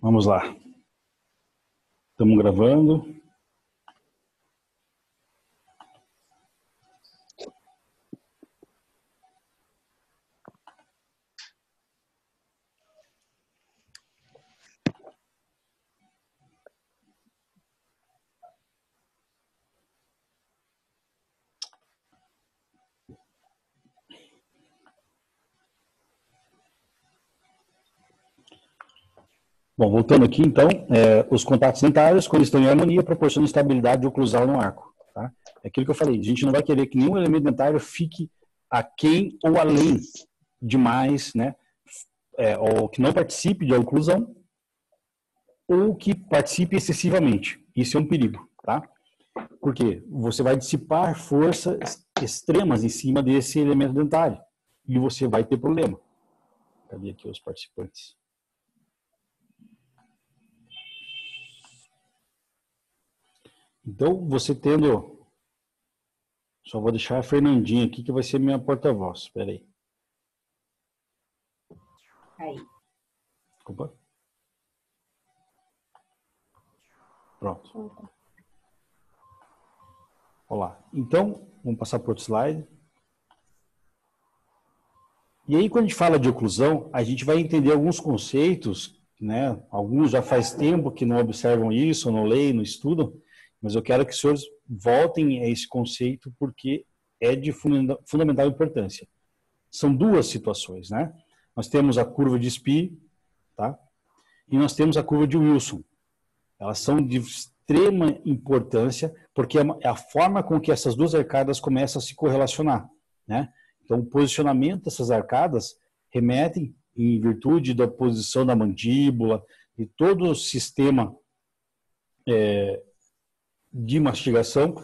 Vamos lá. Estamos gravando. Bom, voltando aqui, então, os contatos dentários, quando estão em harmonia, proporcionam estabilidade oclusal no arco. Tá? É aquilo que eu falei, a gente não vai querer que nenhum elemento dentário fique aquém ou além demais, né? Ou que não participe de oclusão, ou que participe excessivamente. Isso é um perigo, tá? Porque você vai dissipar forças extremas em cima desse elemento dentário, e você vai ter problema. Cadê aqui os participantes? Então, você tendo... Só vou deixar a Fernandinha aqui, que vai ser minha porta-voz. Espera aí. Aí. Opa. Pronto. Olá. Então, vamos passar para outro slide. E aí, quando a gente fala de oclusão, a gente vai entender alguns conceitos, né? Alguns já faz tempo que não observam isso, não leem, não estudam, mas eu quero que os senhores voltem a esse conceito porque é de fundamental importância. São duas situações, né? Nós temos a curva de Spee, tá? E nós temos a curva de Wilson. Elas são de extrema importância porque é a forma com que essas duas arcadas começam a se correlacionar, né? Então, o posicionamento dessas arcadas remetem, em virtude da posição da mandíbula e todo o sistema de mastigação,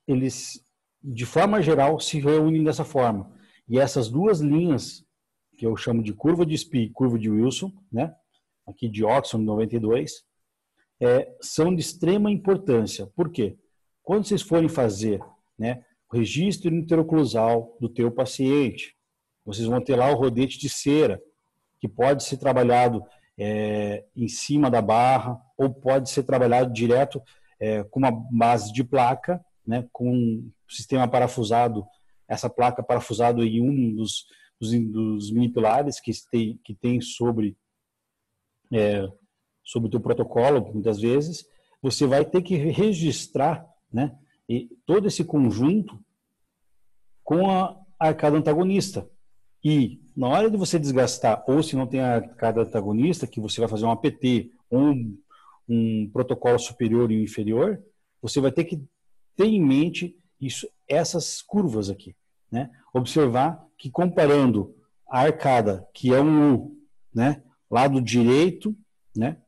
eles, de forma geral, se reúnem dessa forma. E essas duas linhas, que eu chamo de curva de Spee e curva de Wilson, né? Aqui de Oxford 92, são de extrema importância. Por quê? Quando vocês forem fazer, né, o registro interoclusal do teu paciente, vocês vão ter lá o rodete de cera, que pode ser trabalhado em cima da barra, ou pode ser trabalhado direto com uma base de placa, né, com um sistema parafusado, essa placa parafusada em um dos mini pilares que tem sobre o teu protocolo, muitas vezes, você vai ter que registrar, né, todo esse conjunto com a arcada antagonista. E na hora de você desgastar, ou se não tem a arcada antagonista, que você vai fazer um APT, ou um protocolo superior e inferior, você vai ter que ter em mente essas curvas aqui, né? Observar que comparando a arcada, que é um U, né, lado direito, né,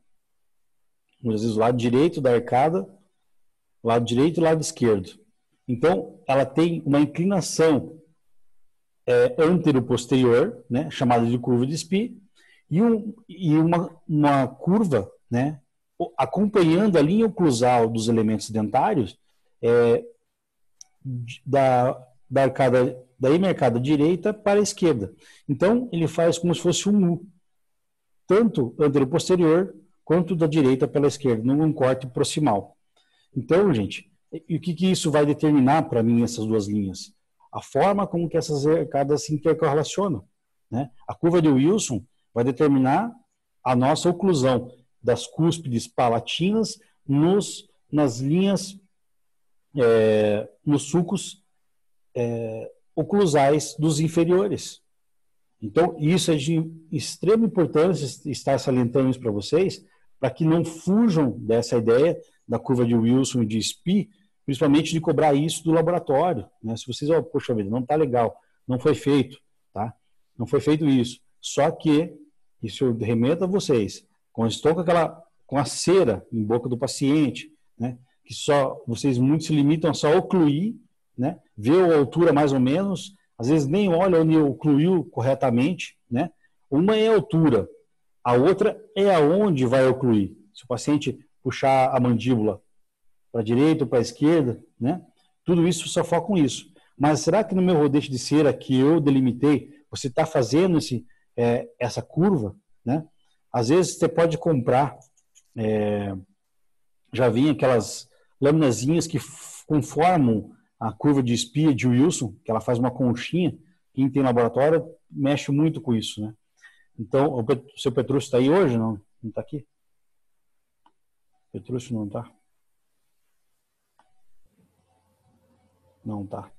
muitas vezes o lado direito da arcada, lado direito e lado esquerdo. Então, ela tem uma inclinação antero-posterior, né, chamada de curva de Spee, e uma curva, né, acompanhando a linha oclusal dos elementos dentários da arcada direita para a esquerda. Então, ele faz como se fosse um U, tanto antero-posterior quanto da direita pela esquerda, num corte proximal. Então, gente, e o que isso vai determinar para mim, essas duas linhas? A forma como que essas arcadas se intercorrelacionam, né? A curva de Wilson vai determinar a nossa oclusão das cúspides palatinas nas linhas, nos sulcos oclusais dos inferiores. Então, isso é de extrema importância estar salientando isso para vocês, para que não fujam dessa ideia da curva de Wilson e de Spee, principalmente de cobrar isso do laboratório, né? Se vocês, poxa vida, não está legal, não foi feito, tá? Não foi feito isso. Só que, isso eu remeto a vocês, quando estão com a cera em boca do paciente, né? Que vocês muito se limitam a só ocluir, né? Ver a altura mais ou menos, às vezes nem olha onde ocluiu corretamente, né? Uma é a altura, a outra é aonde vai ocluir. Se o paciente puxar a mandíbula para a direita ou para a esquerda, né? Tudo isso só foca com isso. mas será que no meu rodete de cera que eu delimitei, você está fazendo essa curva, né? Às vezes você pode comprar, já vem aquelas laminazinhas que conformam a curva de espia de Wilson, que ela faz uma conchinha. Quem tem laboratório mexe muito com isso, né? Então, o seu Petrúcio está aí hoje? Não está aqui? Petrúcio não está? Não está.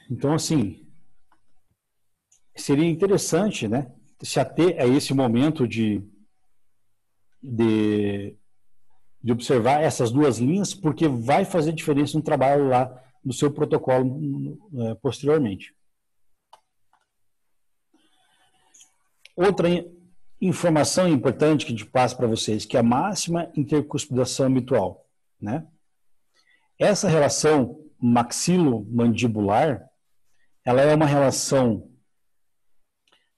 Então, assim, seria interessante, né, se ater a esse momento de observar essas duas linhas, porque vai fazer diferença no trabalho lá do seu protocolo posteriormente. Outra informação importante que a gente passa para vocês, que é a máxima intercuspidação habitual, né? Essa relação maxilo-mandibular, ela é uma relação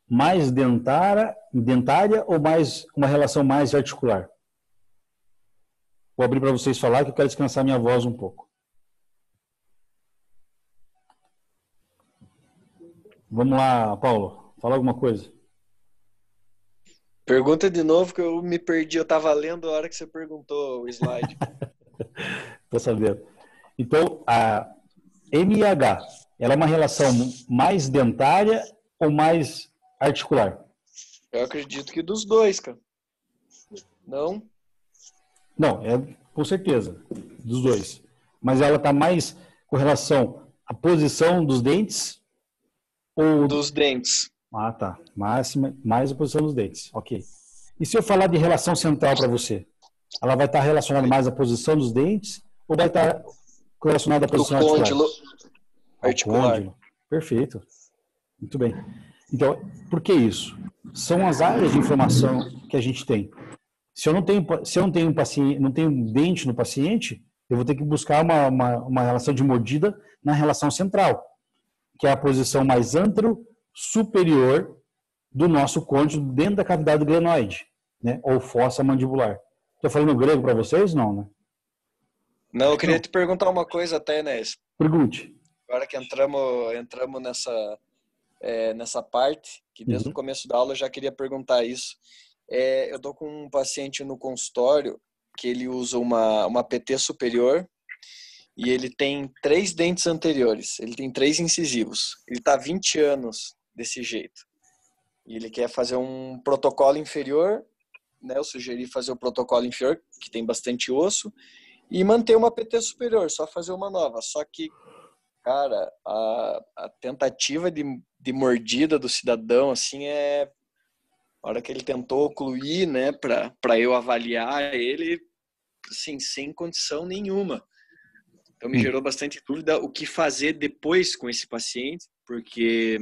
mais dentária ou mais uma relação mais articular? Vou abrir para vocês falar que eu quero descansar minha voz um pouco. Vamos lá, Paulo. Fala alguma coisa. Pergunta de novo que eu me perdi. Eu estava lendo a hora que você perguntou o slide. Estou sabendo. Então, a MIH, ela é uma relação mais dentária ou mais articular? Eu acredito que dos dois, cara. Não? Não, com certeza, dos dois. Mas ela está mais com relação à posição dos dentes ou... Dos dentes. Ah, tá. Mais a posição dos dentes. Ok. E se eu falar de relação central para você? Ela vai estar relacionada mais à posição dos dentes ou vai estar relacionada à posição articular? Articular. Côndilo. Perfeito. Muito bem. Então, por que isso? São as áreas de informação que a gente tem. Se eu não tenho um paciente, não tenho um dente no paciente, eu vou ter que buscar uma relação de mordida na relação central, que é a posição mais antero-superior do nosso côndilo dentro da cavidade glenoide, né? Ou fossa mandibular. Estou falando grego para vocês? Não, né? Não, eu queria te perguntar uma coisa até, Inés. Pergunte. Agora que entramos nessa parte, que desde o começo da aula eu já queria perguntar isso. Eu estou com um paciente no consultório que ele usa uma PT superior e ele tem 3 dentes anteriores, ele tem 3 incisivos. Ele está há 20 anos desse jeito. E ele quer fazer um protocolo inferior, né? Eu sugeri fazer o protocolo inferior, que tem bastante osso, e manter uma PT superior, só fazer uma nova. Só que, cara, a tentativa de mordida do cidadão, assim, a hora que ele tentou ocluir, né, para eu avaliar ele, assim, sem condição nenhuma. Então me gerou bastante dúvida o que fazer depois com esse paciente, porque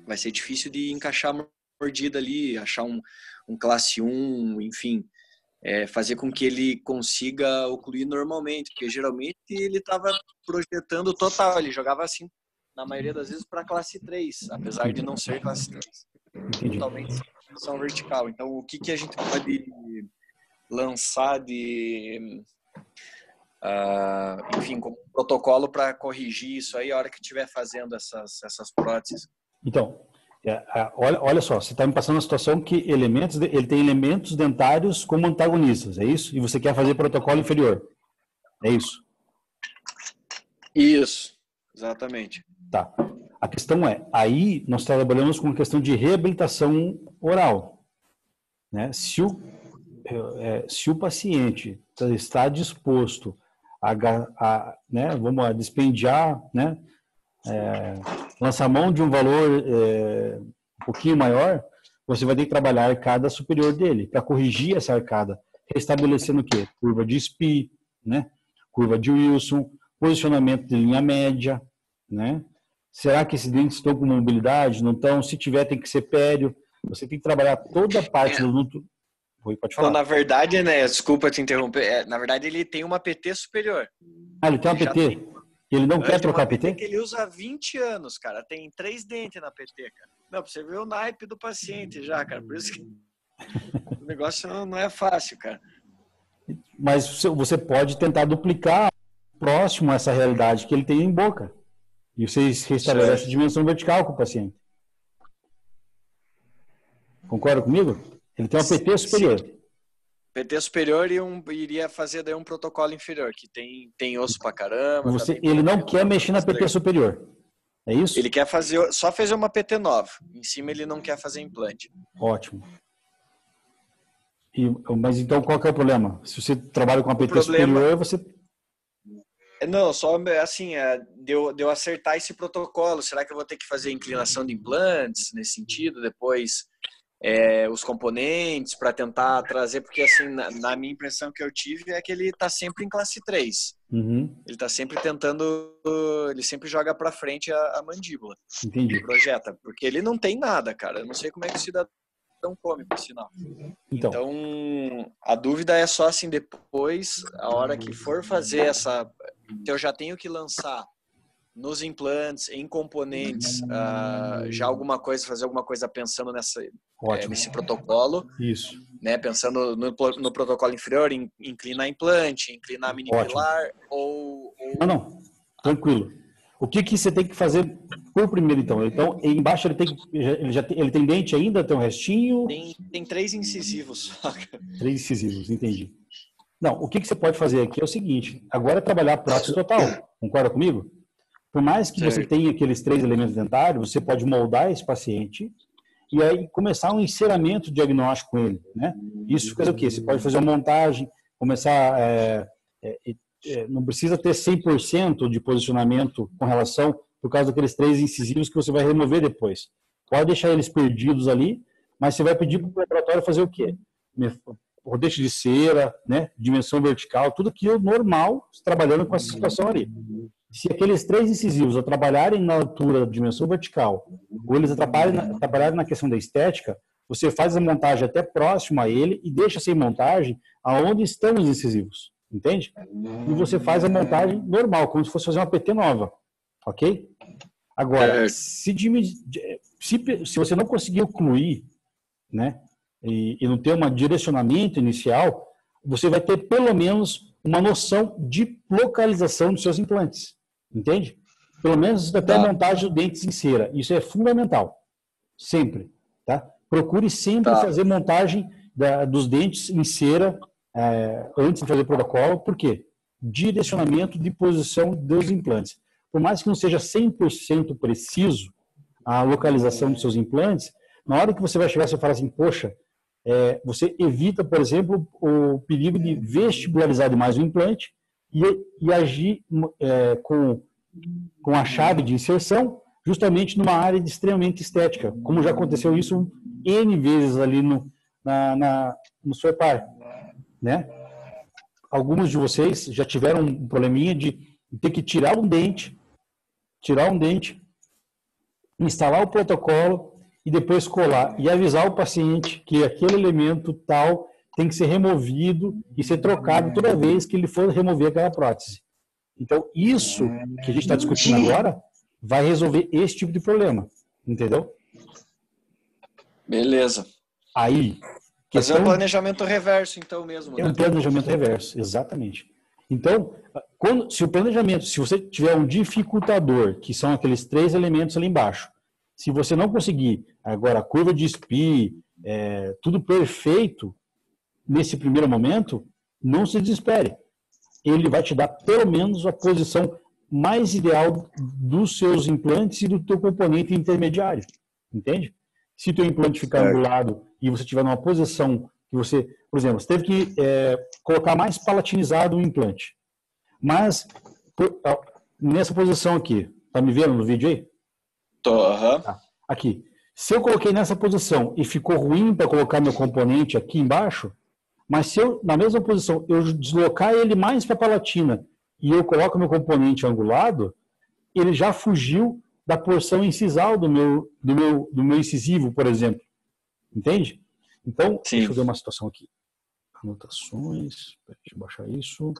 vai ser difícil de encaixar a mordida ali, achar um classe 1, enfim, fazer com que ele consiga ocluir normalmente, porque geralmente ele estava projetando total, ele jogava assim, na maioria das vezes, para classe 3, apesar de não ser classe 3. Totalmente são vertical. Então, o que a gente pode lançar enfim, como protocolo para corrigir isso aí a hora que estiver fazendo essas próteses? Então, olha só, você está me passando uma situação que ele tem elementos dentários como antagonistas, é isso? E você quer fazer protocolo inferior, é isso? Isso, exatamente. Tá. A questão aí nós trabalhamos com a questão de reabilitação oral, né? Se o paciente está disposto né, a dispendiar, né, lançar mão de um valor um pouquinho maior, você vai ter que trabalhar a arcada superior dele para corrigir essa arcada, restabelecendo o quê? Curva de SPI, né? Curva de Wilson, posicionamento de linha média, né? Será que esses dentes estão com mobilidade? Não estão? Se tiver, tem que ser pério. Você tem que trabalhar toda a parte do luto. Oi, pode falar. Então, na verdade, né, desculpa te interromper, na verdade ele tem uma PT superior. Ele tem uma PT? Ele não quer trocar PT? Que ele usa há 20 anos, cara. Tem 3 dentes na PT, cara. Não, pra você ver o naipe do paciente já, cara. Por isso que o negócio não é fácil, cara. Mas você pode tentar duplicar próximo a essa realidade que ele tem em boca. E você restabelece a dimensão vertical com o paciente. Concorda comigo? Ele tem uma PT superior. Sim. PT superior e iria fazer daí um protocolo inferior, que tem osso pra caramba. Ele não quer mexer na PT superior. É isso? Ele quer só fazer uma PT nova. Em cima ele não quer fazer implante. Ótimo. Mas então qual que é o problema? Se você trabalha com a PT superior, você... Não, só assim, deu acertar esse protocolo. Será que eu vou ter que fazer inclinação de implantes nesse sentido? Depois os componentes para tentar trazer, porque assim, na minha impressão que eu tive é que ele está sempre em classe 3. Uhum. Ele está sempre tentando, ele sempre joga para frente a mandíbula. Entendi. Projeta, porque ele não tem nada, cara. Eu não sei como é que o cidadão come, por sinal. Então, a dúvida é só assim, depois, a hora que for fazer eu já tenho que lançar nos implantes, em componentes, já fazer alguma coisa pensando nesse protocolo. Isso. Né, pensando no protocolo inferior, inclinar implante, inclinar mini pilar ou... Não, tranquilo. O que você tem que fazer por primeiro, então? Então, embaixo ele tem dente ainda? Tem um restinho? Tem 3 incisivos. 3 incisivos, entendi. Não, o que você pode fazer aqui é o seguinte, agora é trabalhar prótese total, concorda comigo? Por mais que você tenha aqueles 3 elementos dentários, você pode moldar esse paciente e aí começar um enceramento diagnóstico com ele, né? Isso quer dizer o quê? Você pode fazer uma montagem, começar... não precisa ter 100% de posicionamento com relação, por causa daqueles 3 incisivos que você vai remover depois. Pode deixar eles perdidos ali, mas você vai pedir para o laboratório fazer o quê? Rodete de cera, né? Dimensão vertical, tudo aquilo normal, trabalhando com essa situação ali. Se aqueles 3 incisivos trabalharem na altura da dimensão vertical, ou eles trabalharem na questão da estética, você faz a montagem até próximo a ele e deixa sem montagem aonde estão os incisivos, entende? E você faz a montagem normal, como se fosse fazer uma PT nova, ok? Agora, se você não conseguir ocluir, né, e não ter um direcionamento inicial, você vai ter pelo menos uma noção de localização dos seus implantes. Entende? Pelo menos até a montagem dos dentes em cera. Isso é fundamental. Sempre. Tá? Procure sempre fazer montagem dos dentes em cera antes de fazer protocolo. Por quê? Direcionamento de posição dos implantes. Por mais que não seja 100% preciso a localização dos seus implantes, na hora que você vai chegar, você fala assim, poxa, você evita, por exemplo, o perigo de vestibularizar demais o implante e agir com a chave de inserção justamente numa área extremamente estética, como já aconteceu isso N vezes ali no SOEPAR, né? Alguns de vocês já tiveram um probleminha de ter que tirar um dente, instalar o protocolo e depois colar e avisar o paciente que aquele elemento tal tem que ser removido e ser trocado toda vez que ele for remover aquela prótese. Então, isso que a gente está discutindo agora vai resolver esse tipo de problema. Entendeu? Beleza. Aí... Fazer um planejamento reverso, então, mesmo. É um planejamento reverso, exatamente. Então, se você tiver um dificultador, que são aqueles 3 elementos ali embaixo, se você não conseguir, agora, a curva de SPI, tudo perfeito, nesse primeiro momento, não se desespere. Ele vai te dar pelo menos a posição mais ideal dos seus implantes e do teu componente intermediário. Entende? Se o teu implante ficar angulado e você estiver numa posição que você, por exemplo, você teve que colocar mais palatinizado o implante. Mas, nessa posição aqui, tá me vendo no vídeo aí? Tô, Aqui. Se eu coloquei nessa posição e ficou ruim para colocar meu componente aqui embaixo, mas se eu, na mesma posição, eu deslocar ele mais para a palatina e eu coloco meu componente angulado, ele já fugiu da porção incisal do meu incisivo, por exemplo. Entende? Então, deixa eu ver uma situação aqui. Anotações, deixa eu baixar isso.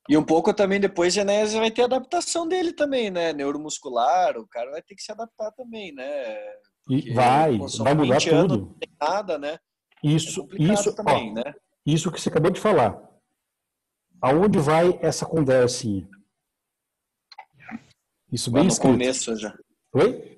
E um pouco também depois, Genésio vai ter adaptação dele também, né? Neuromuscular, o cara vai ter que se adaptar também, né? Porque vai mudar tudo. Não tem nada, né? Isso também, né? Isso que você acabou de falar. Aonde vai essa conversinha? Isso Lá bem no escrito. começo já. Oi?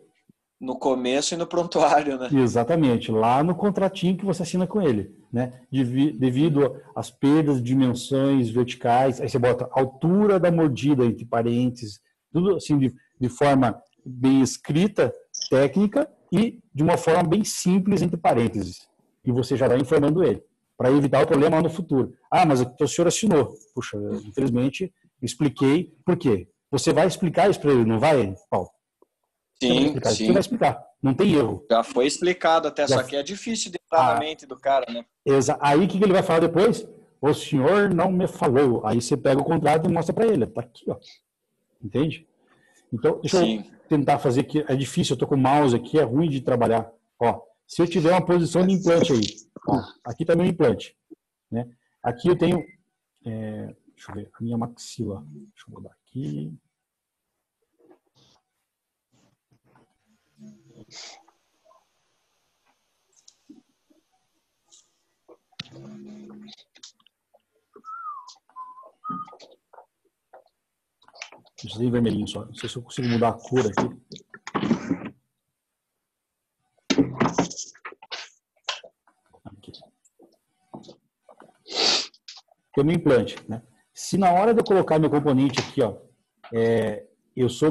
No começo e no prontuário, né? Exatamente, lá no contratinho que você assina com ele, né? Devido às perdas de dimensões verticais, aí você bota altura da mordida entre parênteses, tudo assim de forma bem escrita, técnica e de uma forma bem simples entre parênteses. E você já vai informando ele, para evitar o problema lá no futuro. Ah, mas o senhor assinou. Puxa, infelizmente, expliquei. Por quê? Você vai explicar isso para ele, não vai, Paulo? Você vai Sim, explicar, você vai sim. explicar. Não tem erro. Já foi explicado até, Já, só que é difícil de entrar na mente do cara, né? aí o que ele vai falar depois? O senhor não me falou. Aí você pega o contrato e mostra para ele. Tá aqui, ó. Entende? Então, deixa eu Sim. tentar fazer aqui. É difícil, eu tô com o mouse aqui, é ruim de trabalhar. Ó, se eu tiver uma posição de implante aí, ó, aqui está meu implante, né? Aqui eu tenho, deixa eu ver, a minha maxila. Deixa eu mudar aqui. Deixa eu vermelhinho só. Não sei se eu consigo mudar a cor aqui. Aqui. Tem meu implante, né? Se na hora de eu colocar meu componente aqui, ó, eu sou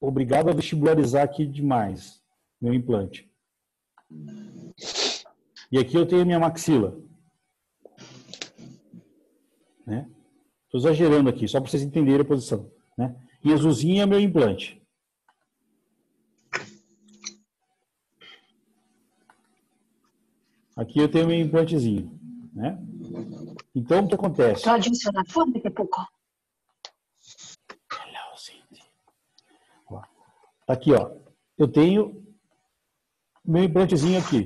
obrigado a vestibularizar aqui demais meu implante. E aqui eu tenho minha maxila. Né? Estou exagerando aqui, só para vocês entenderem a posição. Né? E azulzinho é meu implante. Aqui eu tenho meu implantezinho. Né? Então, o que acontece? Aqui, ó. Eu tenho meu implantezinho aqui.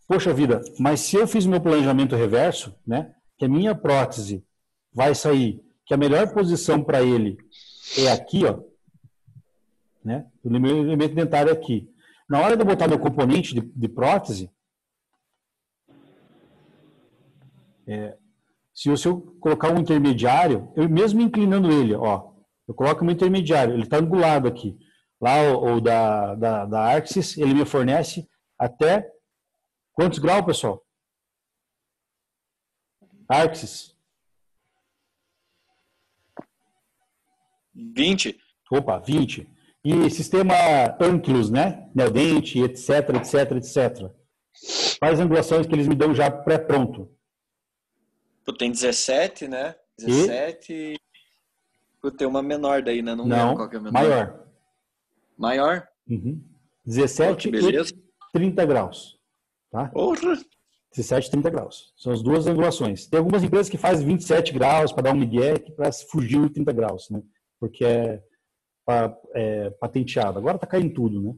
Poxa vida, mas se eu fiz meu planejamento reverso, né? Que a minha prótese vai sair, que a melhor posição para ele é aqui, ó. Né? O meu elemento dentário é aqui. Na hora de eu botar meu componente de prótese, se eu colocar um intermediário, eu mesmo inclinando ele, ó, eu coloco um intermediário, ele está angulado aqui. Lá o da Arxis, ele me fornece até quantos graus, pessoal? Arxis. 20. Opa, 20. E sistema Ankylos, né? Neodente, etc, etc, etc. Quais angulações que eles me dão já pré-pronto? Tem 17, né? 17 e... Tem uma menor daí, né? Não lembro qual que é a menor. Maior. Maior? Uhum. 17 e 30 graus. Tá? Porra! 17 e 30 graus. São as duas angulações. Tem algumas empresas que fazem 27 graus para dar um migué, para fugir de 30 graus, né? Porque é patenteado. Agora está caindo tudo, né?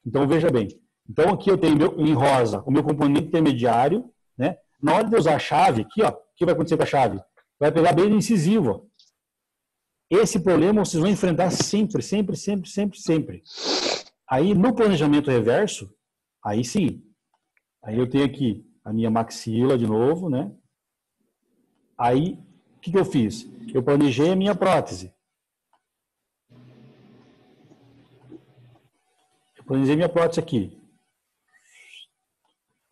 Então, veja bem. Então, aqui eu tenho em rosa o meu componente intermediário, né? Na hora de eu usar a chave, aqui, ó, o que vai acontecer com a chave? Vai pegar bem no incisivo, ó. Esse problema vocês vão enfrentar sempre, sempre, sempre, sempre, sempre. Aí, no planejamento reverso, aí sim. Aí eu tenho aqui a minha maxila de novo, né? Aí, o que eu fiz? Eu planejei a minha prótese. Eu planejei minha prótese aqui.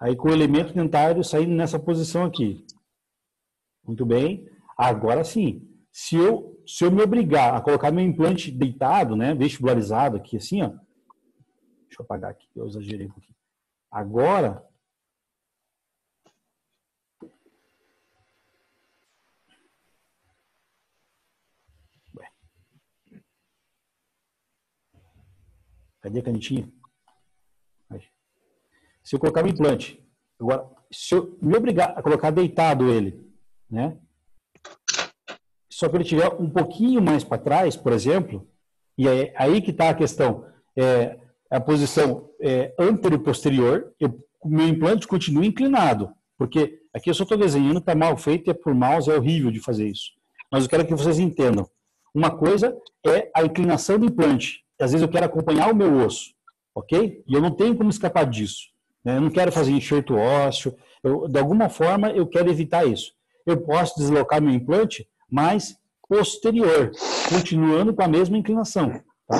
Aí, com o elemento dentário saindo nessa posição aqui. Muito bem. Agora sim. Se eu me obrigar a colocar meu implante deitado, né, vestibularizado aqui, assim, ó. Deixa eu apagar aqui, eu exagerei um pouquinho. Agora, cadê a canetinha? Aí. Se eu colocar meu implante, agora, se eu me obrigar a colocar deitado ele, né? Só que ele estiver um pouquinho mais para trás, por exemplo, e é aí que está a questão, a posição antero-posterior, o meu implante continua inclinado, porque aqui eu só estou desenhando, está mal feito, é por mouse, é horrível de fazer isso. Mas eu quero que vocês entendam. Uma coisa é a inclinação do implante. Às vezes eu quero acompanhar o meu osso, ok? E eu não tenho como escapar disso. Né? Eu não quero fazer enxerto ósseo. De alguma forma, eu quero evitar isso. Eu posso deslocar meu implante, mas posterior, continuando com a mesma inclinação. Tá?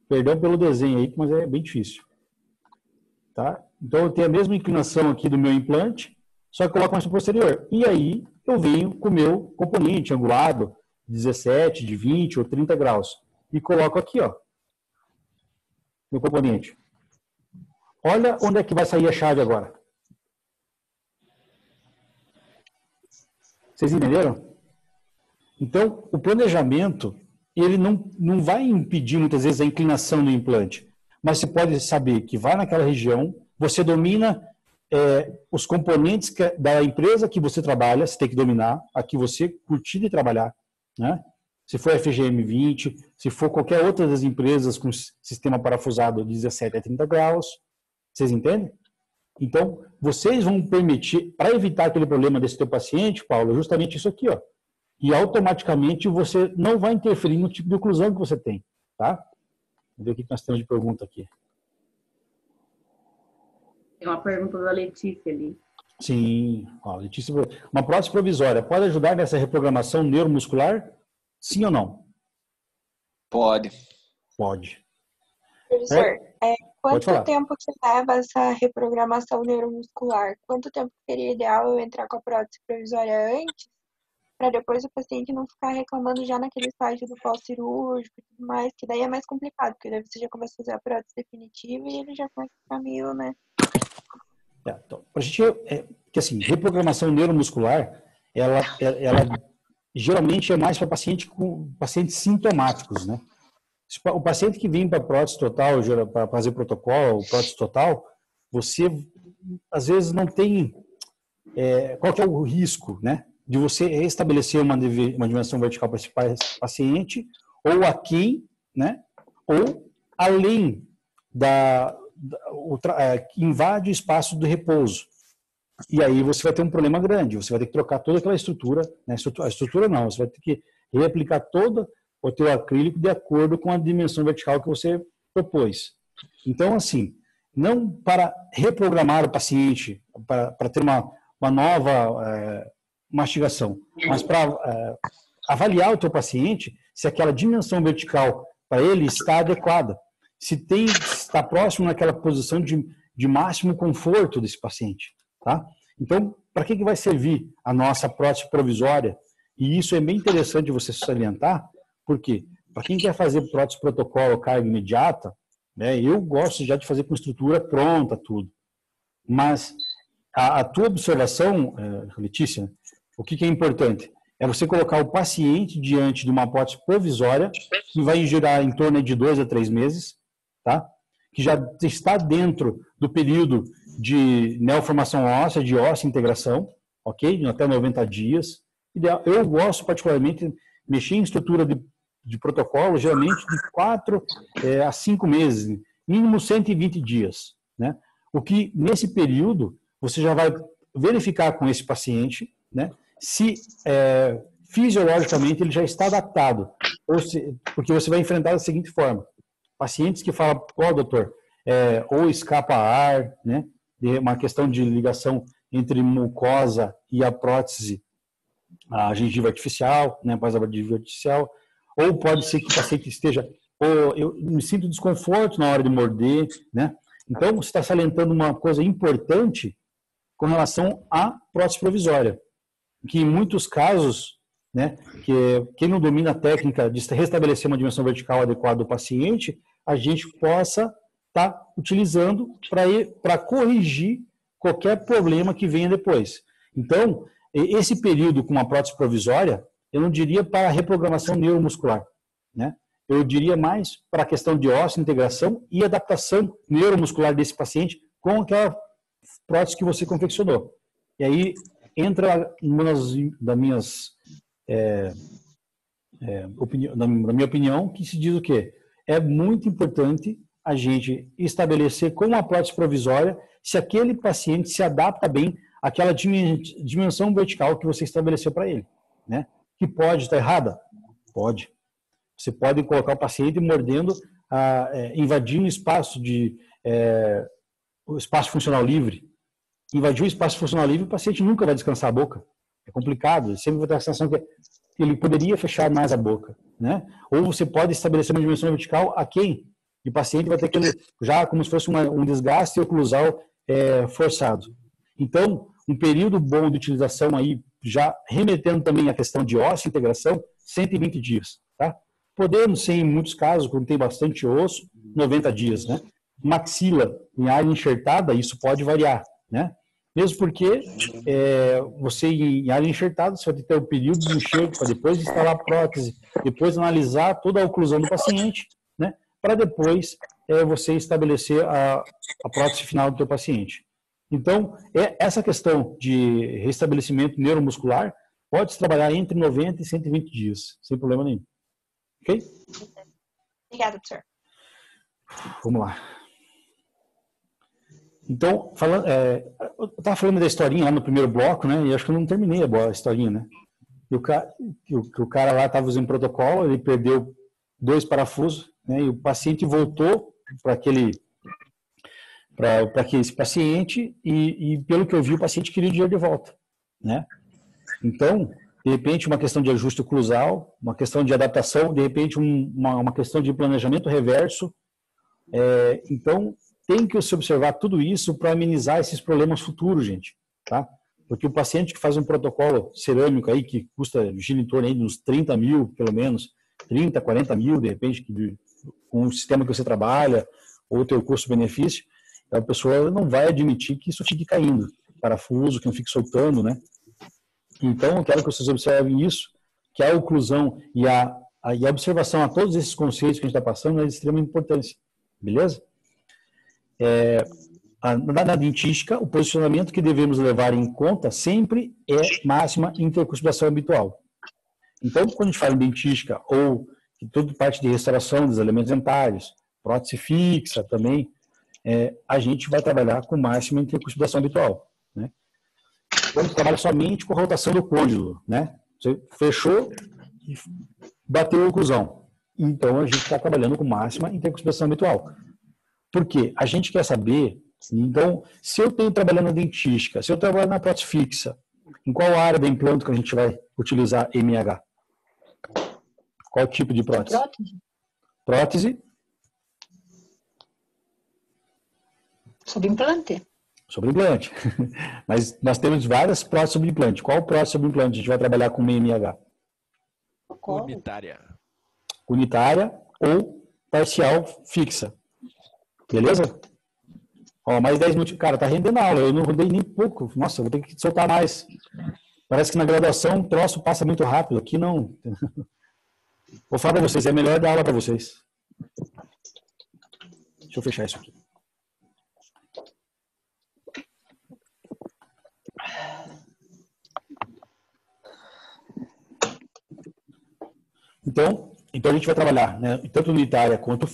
Perdão pelo desenho aí, mas é bem difícil. Tá? Então, eu tenho a mesma inclinação aqui do meu implante, só que coloco mais posterior. E aí, eu venho com o meu componente angulado, 17, de 20 ou 30 graus. E coloco aqui, ó, meu componente. Olha onde é que vai sair a chave agora. Vocês entenderam? Então, o planejamento, ele não vai impedir, muitas vezes, a inclinação do implante. Mas você pode saber que vai naquela região, você domina os componentes da empresa que você trabalha, você tem que dominar, a que você curtir de trabalhar, né? Se for FGM 20, se for qualquer outra das empresas com sistema parafusado de 17 a 30 graus, vocês entendem? Então, vocês vão permitir, para evitar aquele problema desse teu paciente, Paulo, justamente isso aqui, ó. E automaticamente você não vai interferir no tipo de oclusão que você tem, tá? Vamos ver o que nós temos de pergunta aqui. Tem uma pergunta da Letícia ali. Sim, ó, Letícia, uma prótese provisória pode ajudar nessa reprogramação neuromuscular? Sim ou não? Pode. Pode. Professor, Pode falar. quanto tempo que leva essa reprogramação neuromuscular? Quanto tempo seria ideal eu entrar com a prótese provisória antes, para depois o paciente não ficar reclamando já naquele estágio do pós-cirúrgico e tudo mais, que daí é mais complicado, porque daí você já começa a fazer a prótese definitiva e ele já começa a ficar meio, né? Então, a gente, que assim, reprogramação neuromuscular, ela geralmente é mais para pacientes sintomáticos, né? O paciente que vem para prótese total, para fazer protocolo, prótese total, você às vezes não tem qual que é o risco, né? De você estabelecer uma dimensão vertical para esse paciente, ou aquém, né? Ou além que invade o espaço do repouso. E aí você vai ter um problema grande, você vai ter que trocar toda aquela estrutura, né? A estrutura não, você vai ter que reaplicar todo o teu acrílico de acordo com a dimensão vertical que você propôs. Então, assim, não para reprogramar o paciente, para ter uma nova mastigação, mas para avaliar o teu paciente se aquela dimensão vertical para ele está adequada, se está próximo naquela posição de máximo conforto desse paciente. Tá? Então, para que vai servir a nossa prótese provisória? E isso é bem interessante você salientar, porque para quem quer fazer prótese protocolo carga imediata, né, eu gosto já de fazer com estrutura pronta, tudo. Mas a tua observação, Letícia, o que é importante? É você colocar o paciente diante de uma prótese provisória, que vai gerar em torno de 2 a 3 meses, tá? Que já está dentro do período de neoformação óssea, de óssea integração, ok? Até 90 dias. Eu gosto particularmente de mexer em estrutura de protocolo, geralmente de 4 a 5 meses, mínimo 120 dias, né? O que, nesse período, você já vai verificar com esse paciente, né? Se fisiologicamente ele já está adaptado, porque você vai enfrentar da seguinte forma: pacientes que falam, doutor, ou escapa ar, né? Uma questão de ligação entre mucosa e a prótese, a gengiva artificial, né? Após a gengiva artificial, ou pode ser que o paciente esteja, eu me sinto desconforto na hora de morder, né? Então, você está salientando uma coisa importante com relação à prótese provisória, que em muitos casos, né, que quem não domina a técnica de restabelecer uma dimensão vertical adequada do paciente, a gente possa estar utilizando para corrigir qualquer problema que venha depois. Então, esse período com uma prótese provisória, eu não diria para a reprogramação neuromuscular, né? Eu diria mais para a questão de óssea, integração e adaptação neuromuscular desse paciente com aquela prótese que você confeccionou. E aí entra uma das minhas na minha opinião, que se diz o quê? É muito importante a gente estabelecer com a prótese provisória se aquele paciente se adapta bem àquela dimensão vertical que você estabeleceu para ele, né? Que pode estar errada? Pode. Você pode colocar o paciente mordendo, invadindo o espaço o espaço funcional livre. Invadiu o espaço funcional livre, o paciente nunca vai descansar a boca. É complicado. Ele sempre vai ter a sensação que ele poderia fechar mais a boca, né? Ou você pode estabelecer uma dimensão vertical aquém, e o paciente vai ter aquele, já como se fosse um desgaste oclusal forçado. Então, um período bom de utilização aí, já remetendo também à questão de ósseo-integração, 120 dias, tá? Podemos ser, em muitos casos, quando tem bastante osso, 90 dias, né? Maxila em área enxertada, isso pode variar, né? Mesmo porque você, em área enxertada, você vai ter um período de enxerto para depois instalar a prótese, depois analisar toda a oclusão do paciente, né? Para depois você estabelecer a prótese final do teu paciente. Então, essa questão de restabelecimento neuromuscular pode-se trabalhar entre 90 e 120 dias, sem problema nenhum. Ok? Obrigada, professor. Vamos lá. Então, eu estava falando da historinha lá no primeiro bloco, né? E acho que eu não terminei a historinha, né? E o cara lá estava usando protocolo, ele perdeu 2 parafusos, né? E o paciente voltou para esse paciente e, pelo que eu vi, o paciente queria o dinheiro de volta, né? Então, de repente, uma questão de ajuste oclusal, uma questão de adaptação, de repente, uma questão de planejamento reverso. Então, tem que se observar tudo isso para amenizar esses problemas futuros, gente, tá? Porque o paciente que faz um protocolo cerâmico aí, que custa, gira em torno aí de uns 30 mil, pelo menos, 30, 40 mil, de repente, com o sistema que você trabalha, ou o teu custo-benefício, a pessoa não vai admitir que isso fique caindo, parafuso, que não fique soltando, né? Então, eu quero que vocês observem isso, que a oclusão e a observação a todos esses conceitos que a gente está passando é de extrema importância, beleza? Na dentística, o posicionamento que devemos levar em conta sempre é máxima intercuspidação habitual. Então, quando a gente fala em dentística ou toda parte de restauração dos elementos dentários, prótese fixa também, a gente vai trabalhar com máxima intercuspidação habitual, né? Quando trabalha somente com a rotação do côndilo, né? Você fechou e bateu a oclusão. Então, a gente está trabalhando com máxima intercuspidação habitual. Por quê? A gente quer saber, então, se eu tenho trabalhando na dentística, se eu trabalho na prótese fixa, em qual área do implante que a gente vai utilizar MH? Qual tipo de prótese? Prótese. Sobre implante. Sobre implante. Mas nós temos várias próteses sobre implante. Qual prótese sobre implante a gente vai trabalhar com MH? Unitária. Unitária ou parcial fixa. Beleza? Ó, mais 10 minutos. Cara, tá rendendo a aula. Eu não rodei nem pouco. Nossa, eu vou ter que soltar mais. Parece que na graduação o troço passa muito rápido. Aqui não. Vou falar para vocês, é melhor dar aula para vocês. Deixa eu fechar isso aqui. Então a gente vai trabalhar, né, tanto unitária quanto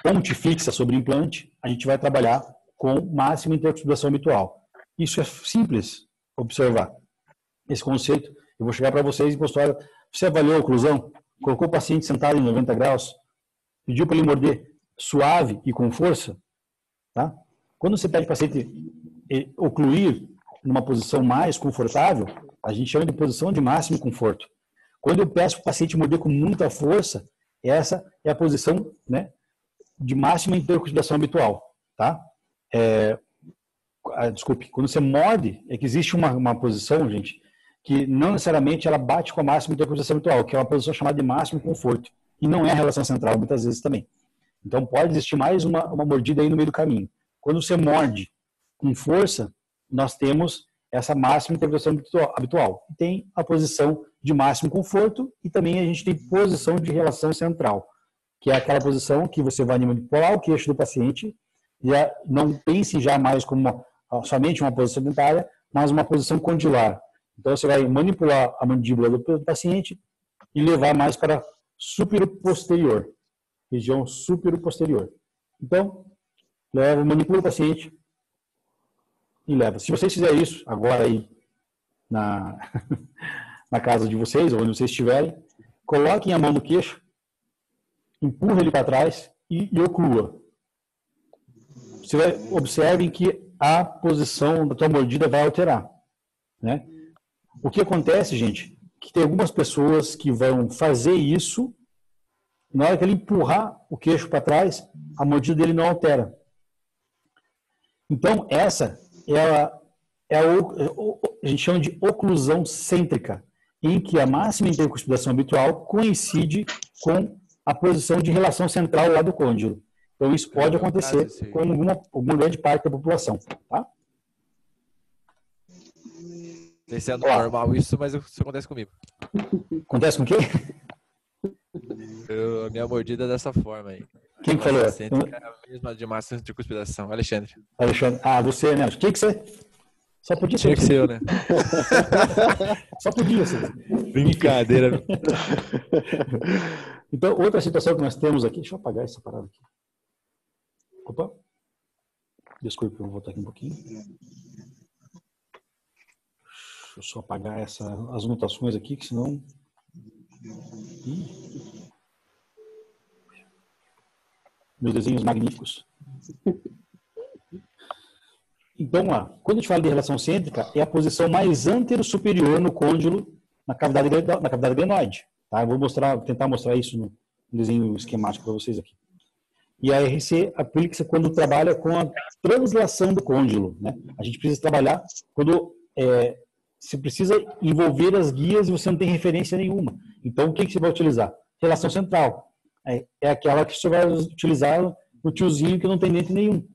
ponte fixa sobre implante, a gente vai trabalhar com máxima intercuspidação habitual. Isso é simples observar. Esse conceito, eu vou chegar para vocês em consultório. Você avaliou a oclusão? Colocou o paciente sentado em 90 graus? Pediu para ele morder suave e com força? Tá? Quando você pede para o paciente ocluir numa posição mais confortável, a gente chama de posição de máximo conforto. Quando eu peço para o paciente morder com muita força, essa é a posição, né, de máxima intercuspidação habitual. Tá? Desculpe, quando você morde, é que existe uma posição, gente, que não necessariamente ela bate com a máxima intercuspidação habitual, que é uma posição chamada de máximo conforto. E não é a relação central, muitas vezes também. Então pode existir mais uma mordida aí no meio do caminho. Quando você morde com força, nós temos essa máxima intercuspidação habitual. E tem a posição de máximo conforto e também a gente tem posição de relação central, que é aquela posição que você vai manipular o queixo do paciente, e não pense já mais como somente uma posição dentária, mas uma posição condilar. Então você vai manipular a mandíbula do paciente e levar mais para superior-posterior, região superior-posterior. Então, manipula o paciente e leva. Se vocês fizerem isso agora aí na casa de vocês, ou onde vocês estiverem, coloquem a mão no queixo, empurra ele para trás e oclua. Observem que a posição da tua mordida vai alterar, né? O que acontece, gente, que tem algumas pessoas que vão fazer isso, na hora que ele empurrar o queixo para trás, a mordida dele não altera. Então, essa a gente chama de oclusão cêntrica, em que a máxima intercuspidação habitual coincide com a posição de relação central lá do côndilo. Então, isso pode acontecer com alguma grande parte da população. Tá? Esse é normal isso, mas isso acontece comigo. Acontece com o quê? A minha mordida é dessa forma aí. Quem que falou? É a mesma de massa de cuspidação. Alexandre. Alexandre. Ah, você, né? Tinha que ser. Só podia ser. Tinha que ser eu, né? Só podia ser. Brincadeira. Então, outra situação que nós temos aqui... Deixa eu apagar essa parada aqui. Opa. Desculpe, eu vou voltar aqui um pouquinho. Deixa eu só apagar as anotações aqui, que senão... Meus desenhos magníficos. Então, quando a gente fala de relação cêntrica, é a posição mais antero-superior no côndilo, na cavidade glenoide. Tá? Eu vou tentar mostrar isso no desenho esquemático para vocês aqui. E a RC aplica-se quando trabalha com a translação do côndilo. Né? A gente precisa trabalhar quando você precisa envolver as guias e você não tem referência nenhuma. Então, o que você vai utilizar? Relação central. É aquela que você vai utilizar no tiozinho que não tem dente nenhum.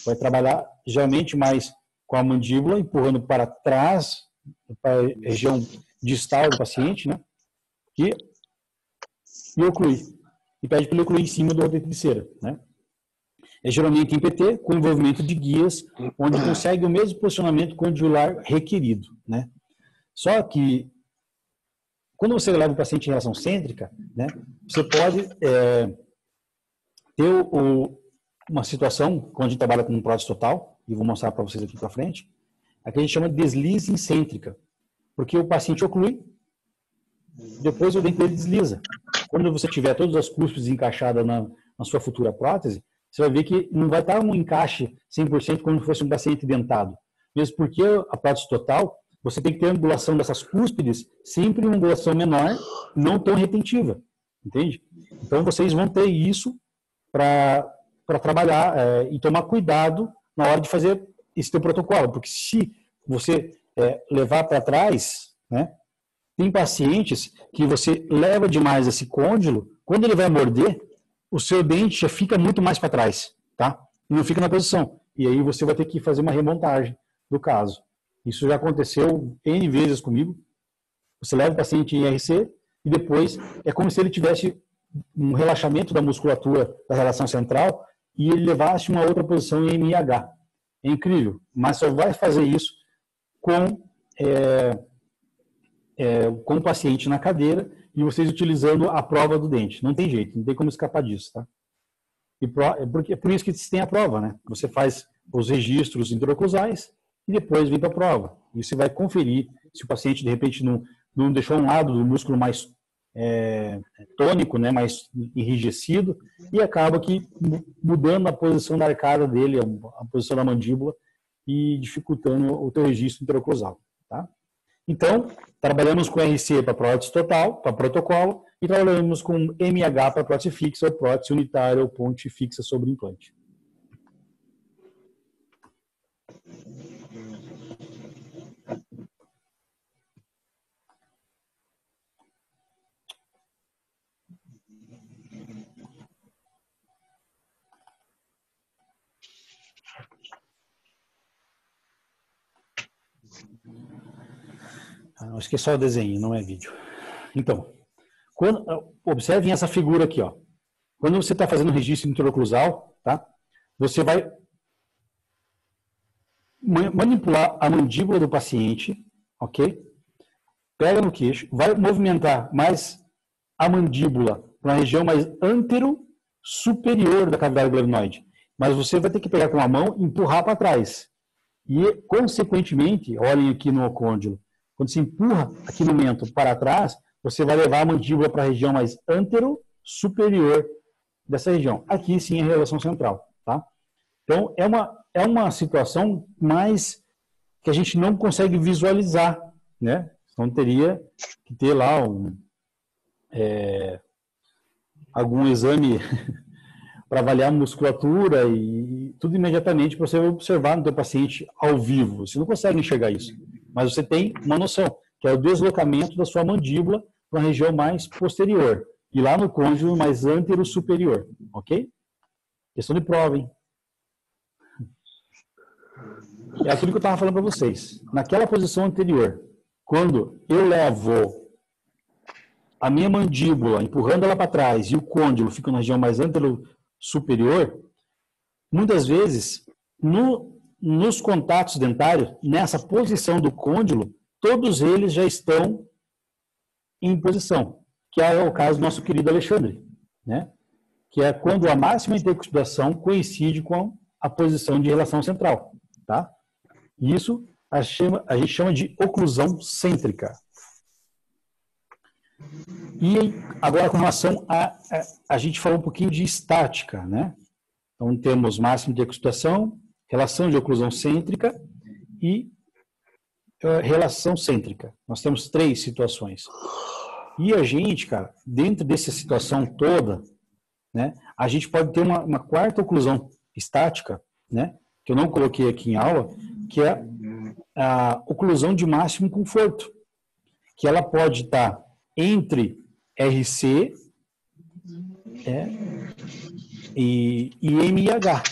Vai trabalhar geralmente mais com a mandíbula, empurrando para trás, para a região distal do paciente, né? E oclui. E pede para ele ocluir em cima do dente de cera, né? É geralmente em PT, com envolvimento de guias, onde consegue o mesmo posicionamento condilar requerido, né? Só que, quando você leva o paciente em relação cêntrica, né, você pode ter uma situação, quando a gente trabalha com um prótese total, e vou mostrar para vocês aqui para frente, a que a gente chama de deslize incêntrica, porque o paciente oclui, depois o dente dele desliza. Quando você tiver todas as cúspides encaixadas na sua futura prótese, você vai ver que não vai estar um encaixe 100% como se fosse um paciente dentado. Mesmo porque a prótese total, você tem que ter a angulação dessas cúspides sempre uma angulação menor, não tão retentiva. Entende? Então, vocês vão ter isso para trabalhar e tomar cuidado na hora de fazer esse teu protocolo. Porque se você levar para trás, né, tem pacientes que você leva demais esse côndilo, quando ele vai morder, o seu dente já fica muito mais para trás, tá? E não fica na posição. E aí você vai ter que fazer uma remontagem do caso. Isso já aconteceu N vezes comigo. Você leva o paciente em RC e depois é como se ele tivesse um relaxamento da musculatura da relação central e ele levasse uma outra posição em MIH. É incrível, mas só vai fazer isso com o paciente na cadeira e vocês utilizando a prova do dente. Não tem jeito, não tem como escapar disso, tá? É por isso que tem a prova, né? Você faz os registros interoclusais e depois vem para a prova. E você vai conferir se o paciente, de repente, não deixou um lado do músculo mais tônico, né, mais enrijecido, e acaba que mudando a posição da arcada dele, a posição da mandíbula, e dificultando o teu registro interoclusal. Tá? Então, trabalhamos com RC para prótese total, para protocolo, e trabalhamos com MH para prótese fixa, ou prótese unitária, ou ponte fixa sobre implante. Acho que é só o desenho, não é vídeo. Então, observem essa figura aqui, ó. Quando você está fazendo o registro interoclusal, tá? Você vai manipular a mandíbula do paciente, ok? Pega no queixo, vai movimentar mais a mandíbula para a região mais antero-superior da cavidade glenoide. Mas você vai ter que pegar com a mão e empurrar para trás. E, consequentemente, olhem aqui no côndilo, quando você empurra aqui no mento para trás, você vai levar a mandíbula para a região mais antero-superior dessa região. Aqui sim é a relação central, tá? Então, é uma situação mais que a gente não consegue visualizar, né? Então, teria que ter lá algum exame para avaliar a musculatura e tudo imediatamente para você observar no teu paciente ao vivo. Você não consegue enxergar isso, mas você tem uma noção, que é o deslocamento da sua mandíbula para a região mais posterior e lá no côndilo mais antero-superior, ok? Questão de prova, hein? É aquilo que eu estava falando para vocês. Naquela posição anterior, quando eu levo a minha mandíbula, empurrando ela para trás, e o côndilo fica na região mais antero-superior, muitas vezes, nos contatos dentários, nessa posição do côndilo, todos eles já estão em posição, que é o caso do nosso querido Alexandre, né? Que é quando a máxima intercuspiração coincide com a posição de relação central, tá? Isso a gente chama de oclusão cêntrica. E agora, com relação a gente falou um pouquinho de estática, né? Então, temos máxima intercuspiração, relação de oclusão cêntrica e relação cêntrica. Nós temos 3 situações. E a gente, cara, dentro dessa situação toda, né, a gente pode ter uma quarta oclusão estática, né, que eu não coloquei aqui em aula, que é a oclusão de máximo conforto, que ela pode estar entre RC e MIH.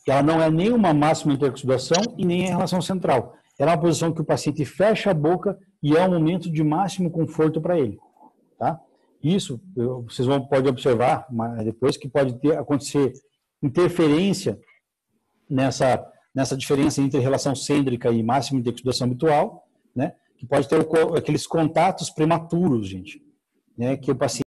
Ela não é nem uma máxima intercuspiração e nem a relação central. Ela é uma posição que o paciente fecha a boca e é um momento de máximo conforto para ele. Tá? Isso, vocês podem observar depois que pode acontecer interferência nessa diferença entre relação cêntrica e máxima intercuspiração habitual, né? Que pode ter aqueles contatos prematuros, gente, né? Que o paciente